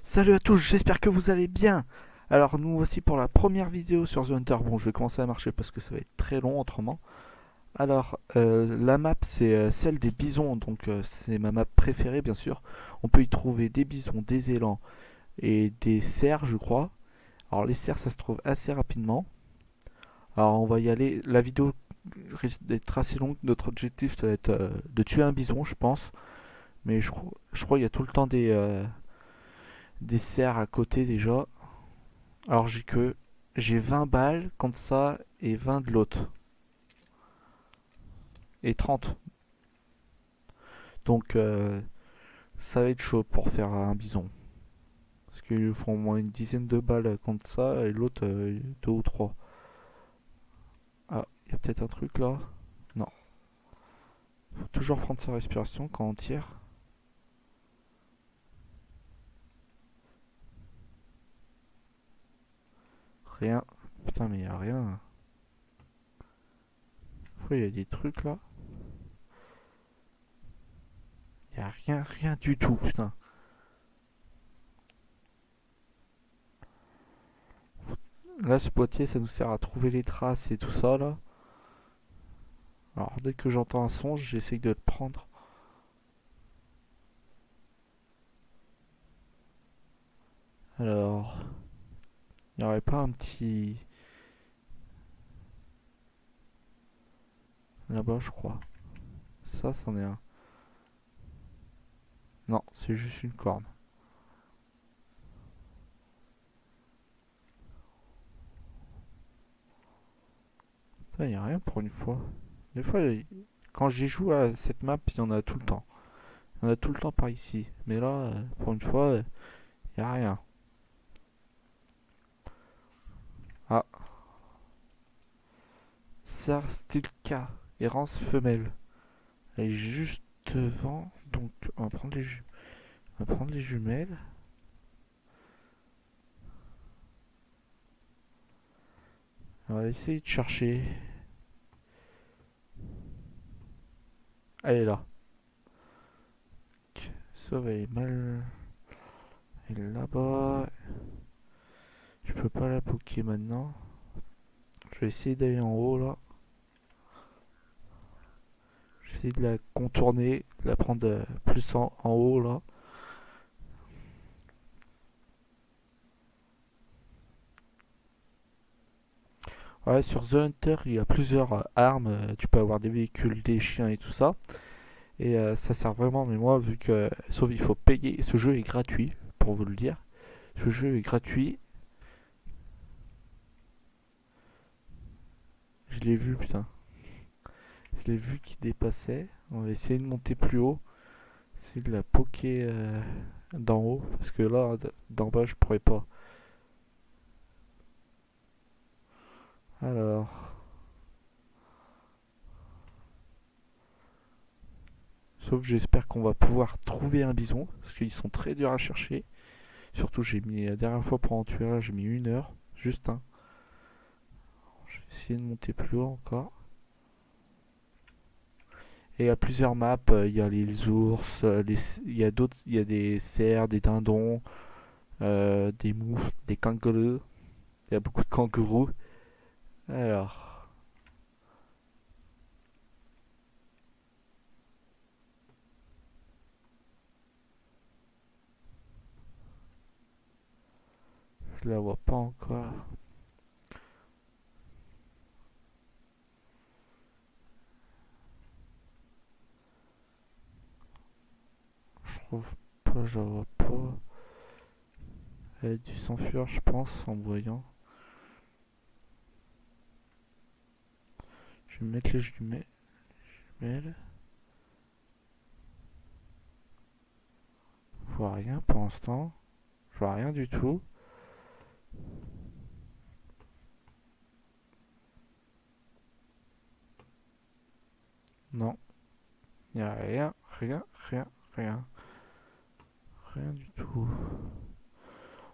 Salut à tous, j'espère que vous allez bien. Alors nous voici pour la première vidéo sur The Hunter. Bon, je vais commencer à marcher parce que ça va être très long autrement. Alors, la map c'est celle des bisons, donc c'est ma map préférée bien sûr. On peut y trouver des bisons, des élans et des cerfs je crois. Alors les cerfs ça se trouve assez rapidement. Alors on va y aller, la vidéo risque d'être assez longue. Notre objectif ça va être de tuer un bison je pense. Mais je crois qu'il y a tout le temps des cerfs à côté déjà. Alors j'ai 20 balles contre ça et 20 de l'autre. Et 30. Donc ça va être chaud pour faire un bison. Parce qu'ils font au moins une dizaine de balles contre ça et l'autre 2 ou 3. Ah, il y a peut-être un truc là. Non. Faut toujours prendre sa respiration quand on tire. Rien. Putain mais il y a rien. Pourquoi il y a des trucs là? Il y a rien, rien du tout, putain. Là ce boîtier ça nous sert à trouver les traces et tout ça là. Alors dès que j'entends un son j'essaye de le prendre. Alors, il n'y aurait pas un petit... Là-bas, je crois. Ça, c'en est un. Non, c'est juste une corne. Ça, il n'y a rien pour une fois. Des fois, quand j'y joue à cette map, il y en a tout le temps. Il y en a tout le temps par ici. Mais là, pour une fois, il n'y a rien. Ah, Sarstilka, errance femelle. Elle est juste devant, donc on va prendre les jumelles. On va essayer de chercher. Elle est là. Sauve, elle est mal... Elle est là-bas. Je peux pas la poker maintenant. Je vais essayer d'aller en haut là. Je vais essayer de la contourner, de la prendre plus en haut là. Ouais, sur The Hunter, il y a plusieurs armes. Tu peux avoir des véhicules, des chiens et tout ça. Et ça sert vraiment, mais moi, vu que. Sauf il faut payer. Ce jeu est gratuit, pour vous le dire. Ce jeu est gratuit. Je l'ai vu, putain. Je l'ai vu qui dépassait. On va essayer de monter plus haut. Essayer de la poker d'en haut. Parce que là, d'en bas, je pourrais pas. Alors. Sauf j'espère qu'on va pouvoir trouver un bison, parce qu'ils sont très durs à chercher. Surtout j'ai mis la dernière fois pour en tuer un, j'ai mis 1 heure, juste un. Je vais essayer de monter plus haut encore. Et il y a plusieurs maps, il y a les ours, il y a d'autres, il y a des cerfs, des dindons, des moufles, des kangourous. Il y a beaucoup de kangourous. Alors, je la vois pas encore. Je trouve pas, je la vois pas. Elle a dû s'enfuir, je pense, en me voyant. Je vais mettre les jumelles. Je vois rien pour l'instant. Je vois rien du tout. Non, il n'y a rien, rien, rien, rien. Rien du tout.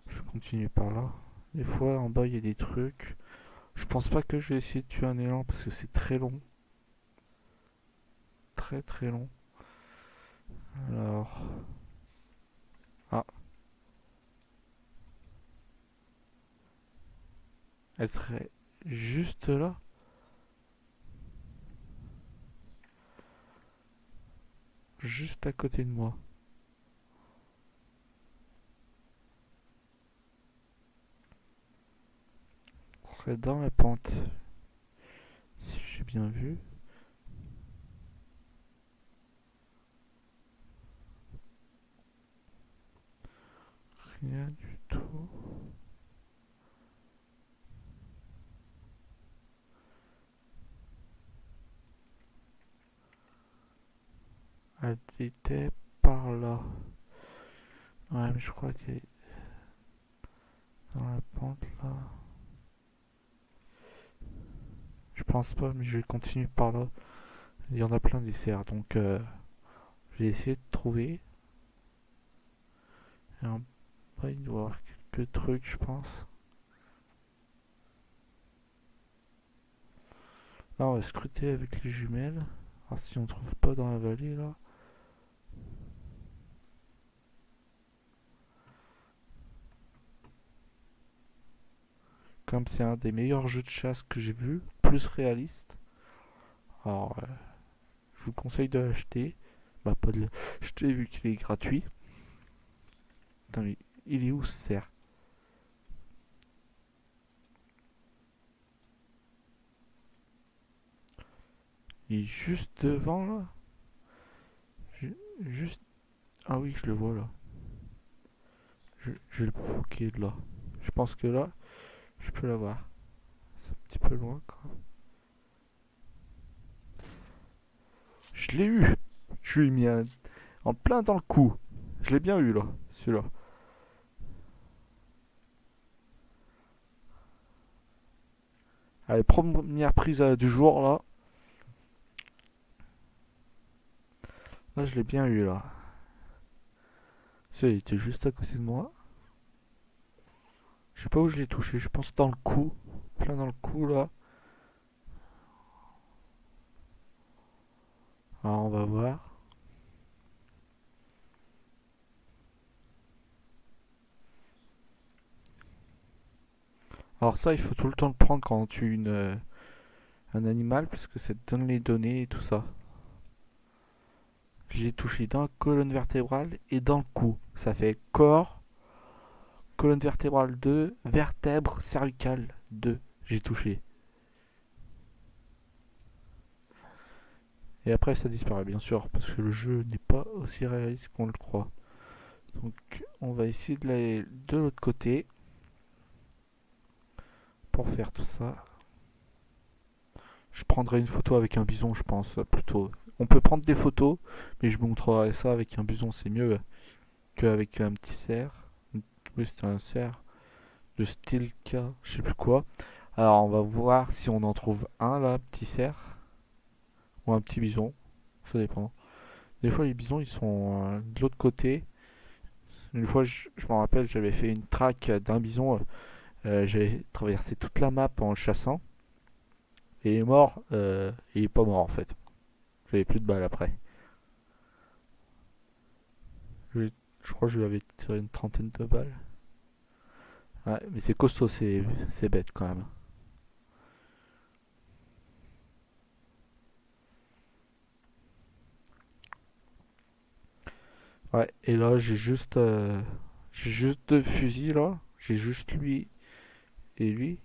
Je continue par là. Des fois, en bas, il y a des trucs. Je pense pas que je vais essayer de tuer un élan parce que c'est très long. Très très long. Alors. Ah, Elle serait juste là. Juste à côté de moi. Elle serait dans la pente. Si j'ai bien vu. Rien du tout. Elle était par là. Ouais, mais je crois qu'elle est dans la pente là. Je pense pas, mais je vais continuer par là. Il y en a plein des cerfs, donc je vais essayer de trouver. Et en bas, il doit y avoir quelques trucs, je pense. Là, on va scruter avec les jumelles. Alors, si on trouve pas dans la vallée là. Comme c'est un des meilleurs jeux de chasse que j'ai vu, plus réaliste. Alors, je vous conseille de l'acheter. Bah, pas de l'acheter vu qu'il est gratuit. Attends, mais il est où ce cerf? Il est juste devant là. Juste. Ah oui, je le vois là. Je vais le bloquer de là. Je pense que là, je peux l'avoir. C'est un petit peu loin quand même. Je l'ai eu. Je lui ai mis en plein dans le cou. Je l'ai bien eu là, celui-là. Allez, première prise du jour là. Là, je l'ai bien eu là. Ça, il était juste à côté de moi. Je sais pas où je l'ai touché. Je pense dans le cou. Plein dans le cou là. Alors, on va voir. Alors, ça, il faut tout le temps le prendre quand on tue un animal. Parce que ça te donne les données et tout ça. Je l'ai touché dans la colonne vertébrale et dans le cou. Ça fait corps, colonne vertébrale 2, vertèbre cervicale 2. J'ai touché. Et après ça disparaît bien sûr parce que le jeu n'est pas aussi réaliste qu'on le croit. Donc on va essayer de l'aller de l'autre côté pour faire tout ça. Je prendrai une photo avec un bison je pense plutôt. On peut prendre des photos mais je vous montrerai ça avec un bison, c'est mieux qu'avec un petit cerf. Oui c'est un cerf de style K, je sais plus quoi. Alors on va voir si on en trouve un là, petit cerf ou un petit bison, ça dépend. Des fois les bisons ils sont de l'autre côté. Une fois je me rappelle j'avais fait une traque d'un bison, j'avais traversé toute la map en le chassant. Et il est mort, il est pas mort en fait. J'avais plus de balles après. Je crois que je lui avais tiré une trentaine de balles. Ouais, mais c'est costaud, c'est bête quand même. Ouais, et là j'ai juste deux fusils là. J'ai juste lui et lui.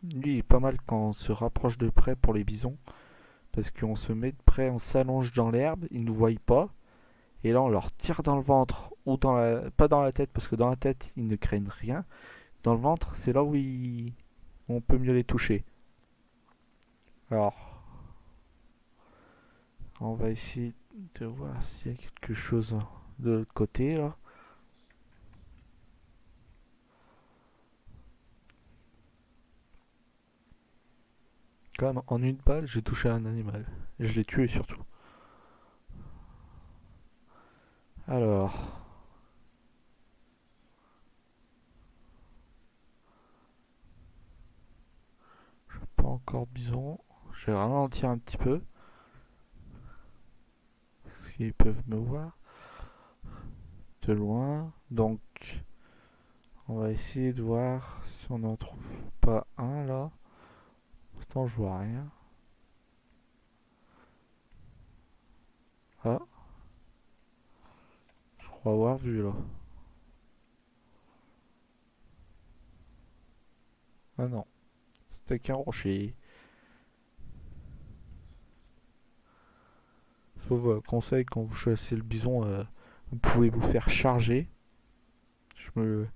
Lui il est pas mal quand on se rapproche de près pour les bisons. Parce qu'on se met de près, on s'allonge dans l'herbe, ils nous voient pas. Et là on leur tire dans le ventre ou dans la... Pas dans la tête parce que dans la tête ils ne craignent rien. Dans le ventre c'est là où on peut mieux les toucher. Alors on va essayer de voir s'il y a quelque chose de l'autre côté là. Quand même en une balle j'ai touché un animal. Et je l'ai tué surtout. Alors, pas encore bison. Je vais ralentir un petit peu. Parce qu'ils peuvent me voir de loin. Donc, on va essayer de voir si Si on n'en trouve pas un là, pourtant je vois rien. Ah, je crois avoir vu là. Ah non, c'était qu'un rocher. Sauf conseil, quand vous chassez le bison, vous pouvez vous faire charger. Je me...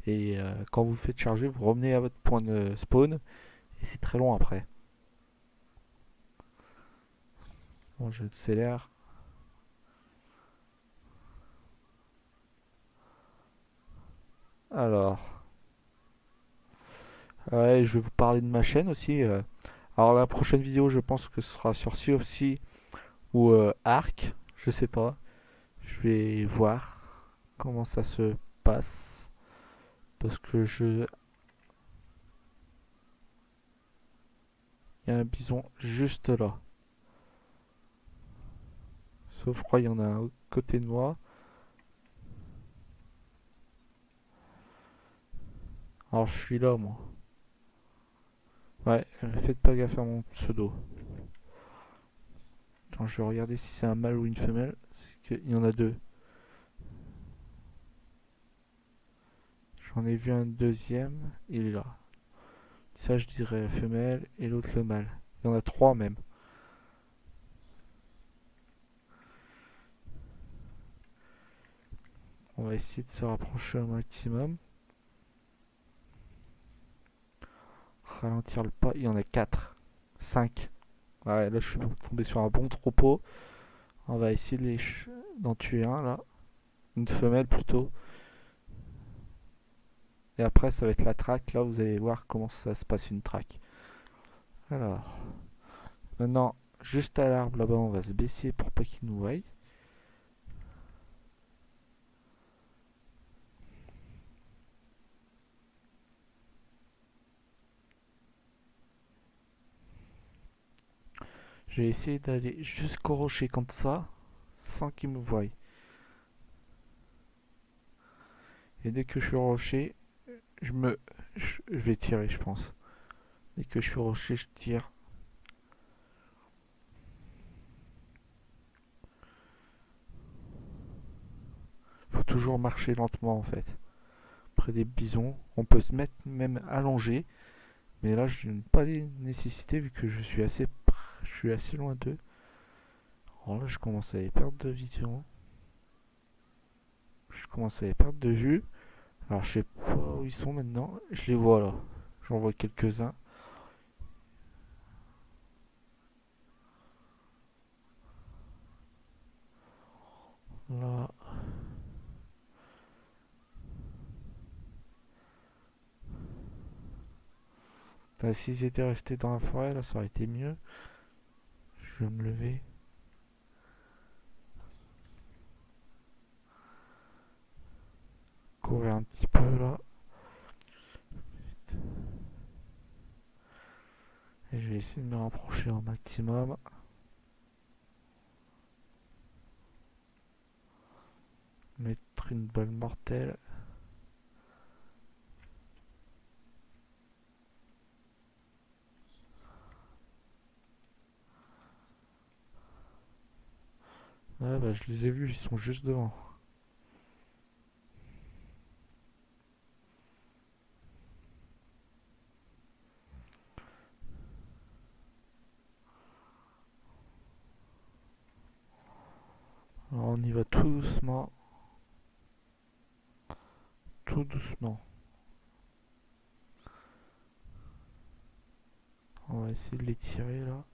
Et quand vous faites charger, vous revenez à votre point de spawn. Et c'est très long après. Bon, je accélère. Alors, ouais, je vais vous parler de ma chaîne aussi. Alors la prochaine vidéo, je pense que ce sera sur Sea of Sea ou Ark. Je sais pas. Je vais voir comment ça se passe. Parce que je... Il y a un bison juste là. Sauf, je crois, il y en a un à côté de moi. Alors, je suis là, moi. Ouais, faites pas gaffe à mon pseudo. Attends, je vais regarder si c'est un mâle ou une femelle. Il y en a deux. J'en ai vu un deuxième. Il est là. Ça, je dirais la femelle et l'autre le mâle. Il y en a trois même. On va essayer de se rapprocher au maximum. Ralentir le pas. Il y en a quatre. Cinq. Ouais, là, je suis tombé sur un bon troupeau. On va essayer d'en tuer un, là. Une femelle, plutôt. Et après, ça va être la traque. Là, vous allez voir comment ça se passe une traque. Alors, maintenant, juste à l'arbre, là-bas, on va se baisser pour pas qu'il nous voie. Je vais essayer d'aller jusqu'au rocher comme ça, sans qu'il me voie. Et dès que je suis au rocher, je me... Je vais tirer, je pense. Dès que je suis au rocher, je tire. Faut toujours marcher lentement, en fait. Près des bisons. On peut se mettre même allongé. Mais là, je n'ai pas les nécessités vu que je suis assez loin d'eux. Alors là, je commence à les perdre de vision. Je commence à les perdre de vue. Alors, je sais pas où ils sont maintenant. Je les vois là. J'en vois quelques-uns. Là. S'ils étaient restés dans la forêt, là, ça aurait été mieux. Je vais me lever. Courir un petit peu là. Et je vais essayer de me rapprocher au maximum. Mettre une balle mortelle. Ah bah je les ai vus, ils sont juste devant. Alors on y va tout doucement. Tout doucement. On va essayer de les tirer là.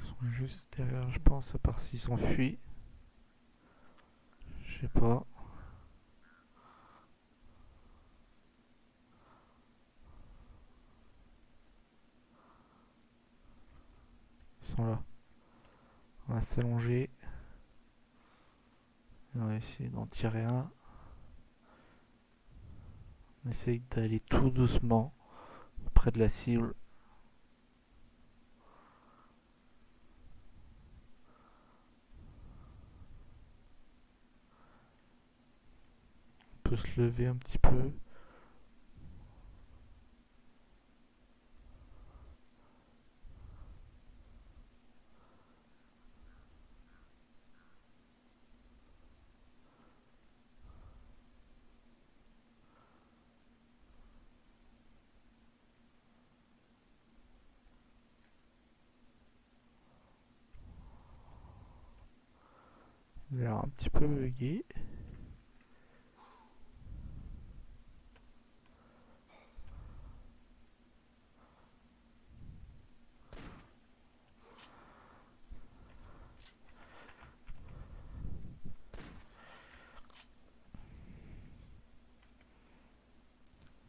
Ils sont juste derrière, je pense, à part s'ils s'enfuient. Je sais pas. Voilà. On va s'allonger. On va essayer d'en tirer un. On essaye d'aller tout doucement près de la cible. On peut se lever un petit peu. Il a l'air un petit peu bugué.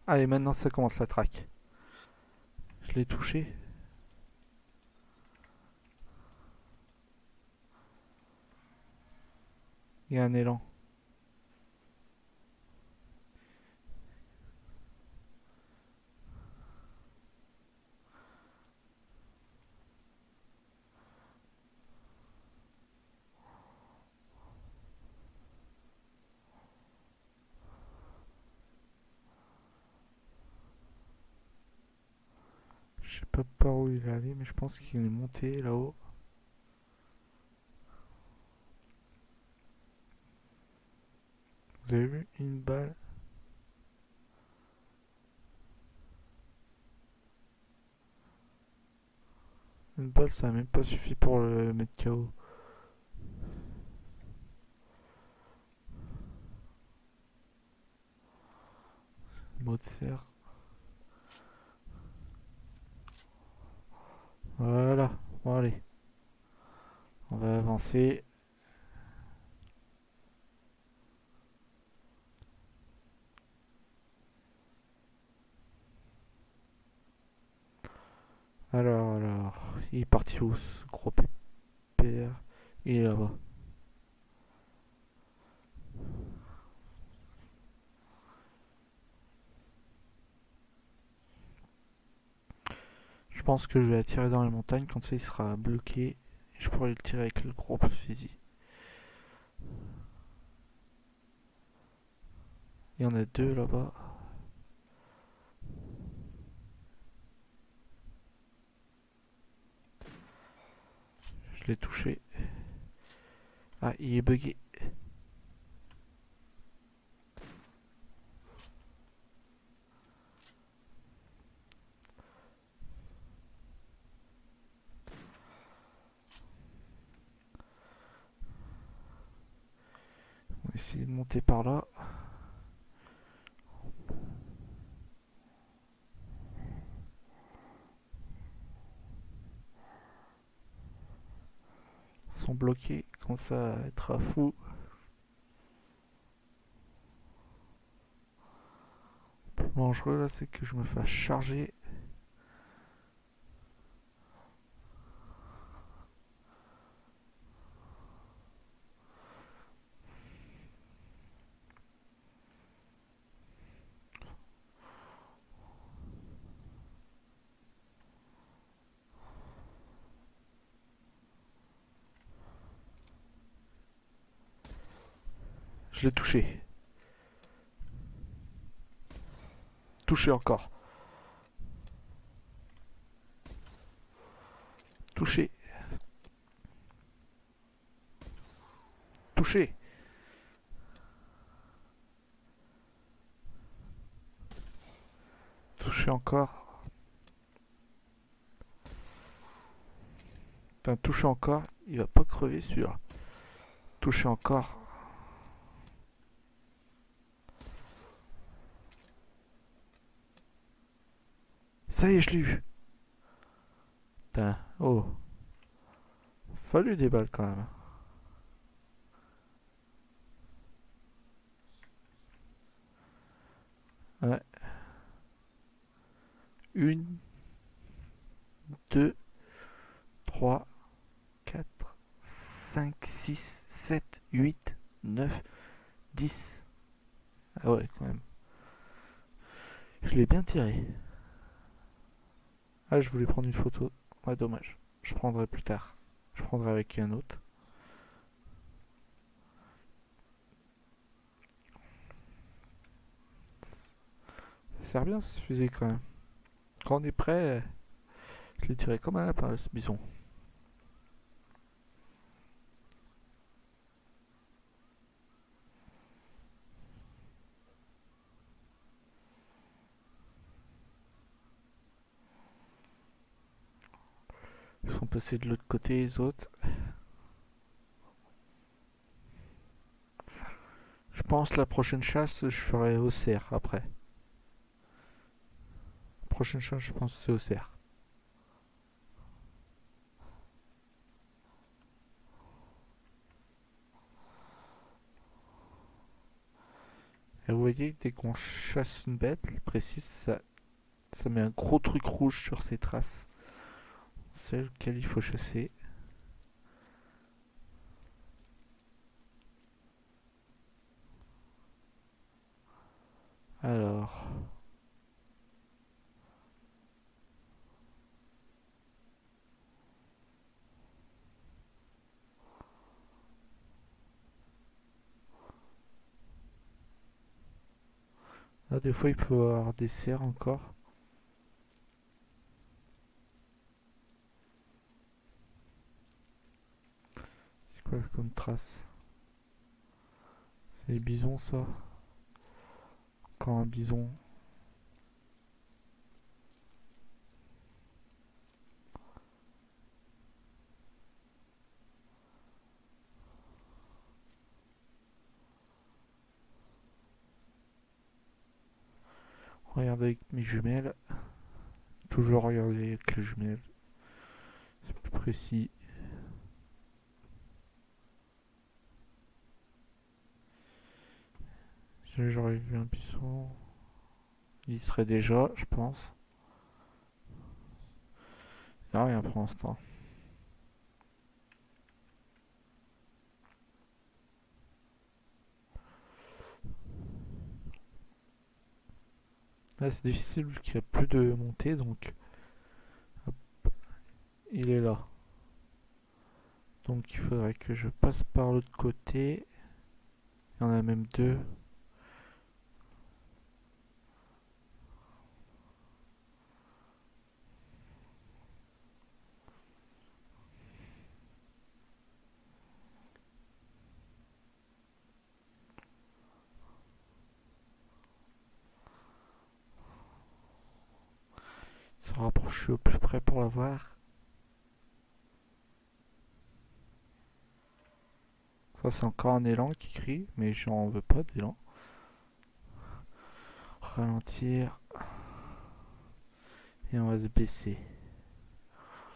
Allez, maintenant ça commence la traque. Je l'ai touché. Il y a un élan. Je sais pas par où il est allé, mais je pense qu'il est monté là-haut. Vous avez vu une balle? Une balle, ça a même pas suffi pour le mettre KO. Mot de serre. Voilà. Bon, allez. On va avancer. Alors. Il est parti où ce gros pépère? Il est là-bas. Je pense que je vais attirer dans les montagnes. Quand ça, il sera bloqué. Je pourrai le tirer avec le gros fusil. Il y en a deux là-bas. Je l'ai touché. Ah, il est bugué. On va essayer de monter par là. Ils sont bloqués. Quand ça va être à fou. Le plus dangereux là, c'est que je me fasse charger. Je l'ai touché. Touché encore. Touché. Touché. Touché encore. Putain, touché encore. Il va pas crever celui-là. Touché encore. Ça y est, je l'ai eu. Putain. Oh. Fallu des balles quand même. Ouais. Une, deux, trois. 5, 6, 7, 8, 9, 10. Ah ouais, quand même. Je l'ai bien tiré. Ah, je voulais prendre une photo. Ouais, dommage. Je prendrai plus tard. Je prendrai avec un autre. Ça sert bien ce fusil quand même. Quand on est prêt, je l'ai tiré comme un lapin, ce bison. Ils sont passés de l'autre côté, les autres. Je pense la prochaine chasse, je ferai au cerf après. La prochaine chasse, je pense que c'est au cerf. Et vous voyez, dès qu'on chasse une bête, précise, ça met un gros truc rouge sur ses traces. C'est lequel il faut chasser. Alors, là, des fois, il peut y avoir des cerfs encore. C'est quoi comme trace? C'est les bisons, ça. Quand un bison. Regardez avec mes jumelles. Toujours regarder avec les jumelles. C'est plus précis. J'aurais vu un bison. Il y serait déjà, je pense. Non, rien pour l'instant. Là, c'est difficile vu qu'il n'y a plus de montée, donc hop, il est là. Donc il faudrait que je passe par l'autre côté. Il y en a même deux. Se rapprocher au plus près pour la voir. Ça, c'est encore un élan qui crie, mais j'en veux pas d'élan. Ralentir. Et on va se baisser.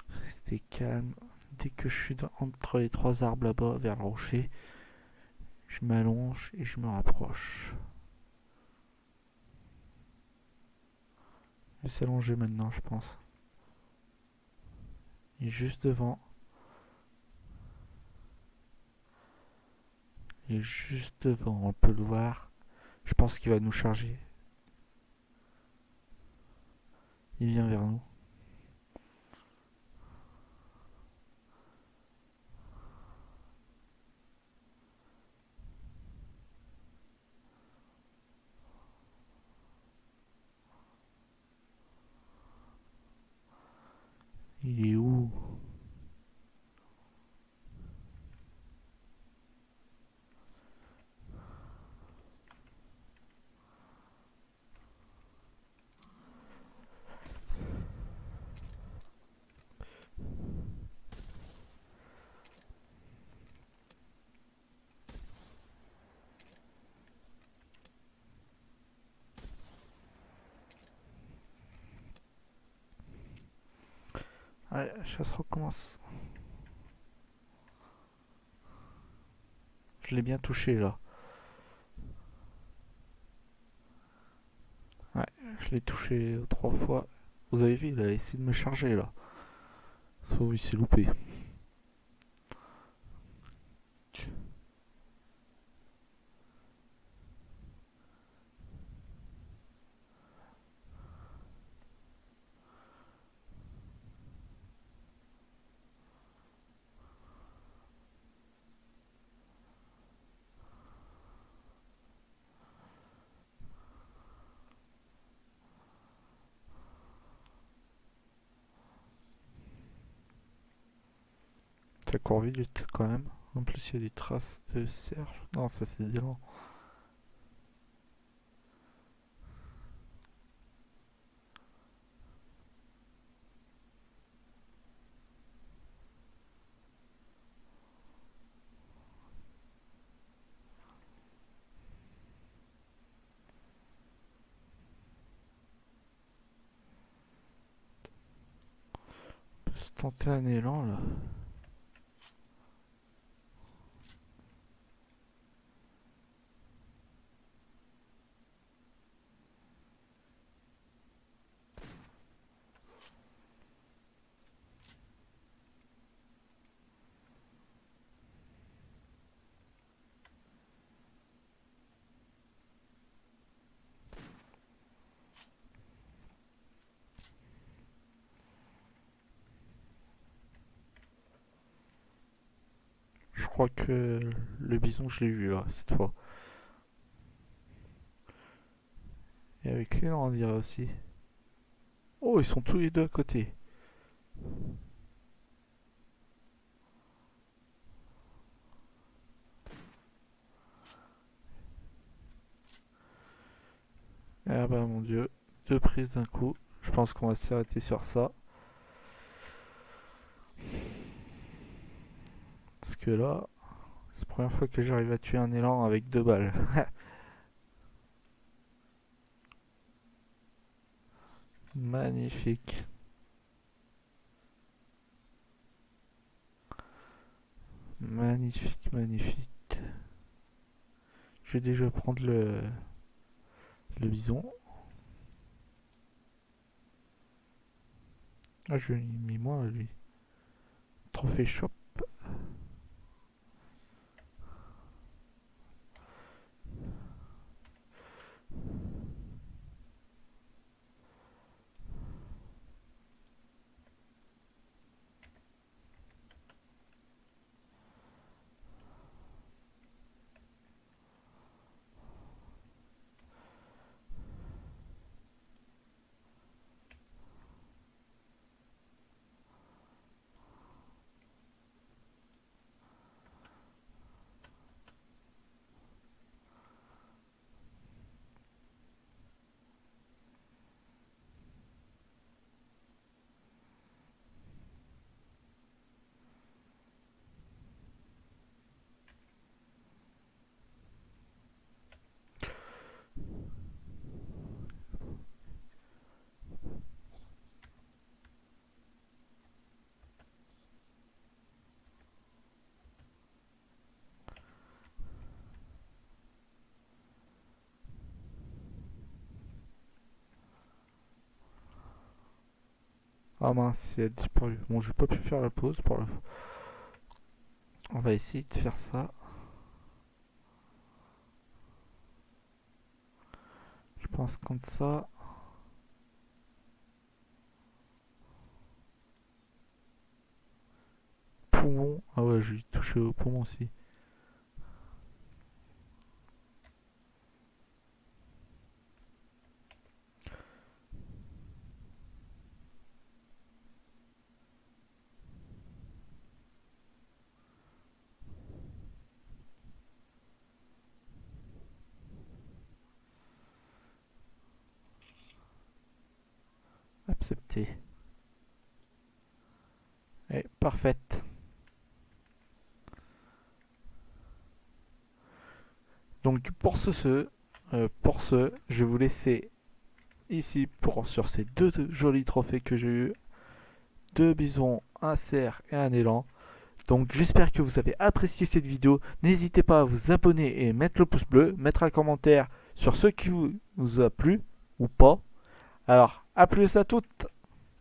Rester calme. Dès que je suis entre les trois arbres là-bas vers le rocher, je m'allonge et je me rapproche. Je vais s'allonger maintenant, je pense. Il est juste devant. Il est juste devant, on peut le voir. Je pense qu'il va nous charger. Il vient vers nous. Il est où? Allez, la chasse recommence. Je l'ai bien touché là. Ouais, je l'ai touché trois fois. Vous avez vu, il a essayé de me charger là. Sauf il s'est loupé. ça court vite quand même. En plus, il y a des traces de cerf. Non, ça c'est des élands. On peut se tenter un élan là. Je crois que le bison, je l'ai vu là, cette fois. Et avec l'élan, on dirait aussi. Oh, ils sont tous les deux à côté. Ah bah mon dieu, deux prises d'un coup. Je pense qu'on va s'arrêter sur ça. Parce que là, c'est la première fois que j'arrive à tuer un élan avec 2 balles. Magnifique. Magnifique, magnifique. Je vais déjà prendre le bison. Ah, je lui ai mis moins, lui. Trophée shop. Ah mince, il a disparu. Bon, j'ai pas pu faire la pause pour la... On va essayer de faire ça. Je pense comme ça. Poumon. Ah ouais, j'ai touché au poumon aussi. Accepté. Et parfaite. Donc pour ce, je vais vous laisser ici sur ces deux jolis trophées que j'ai eu. 2 bisons, un cerf et un élan. Donc j'espère que vous avez apprécié cette vidéo. N'hésitez pas à vous abonner et mettre le pouce bleu, mettre un commentaire sur ce qui vous a plu ou pas. Alors, à plus à toutes!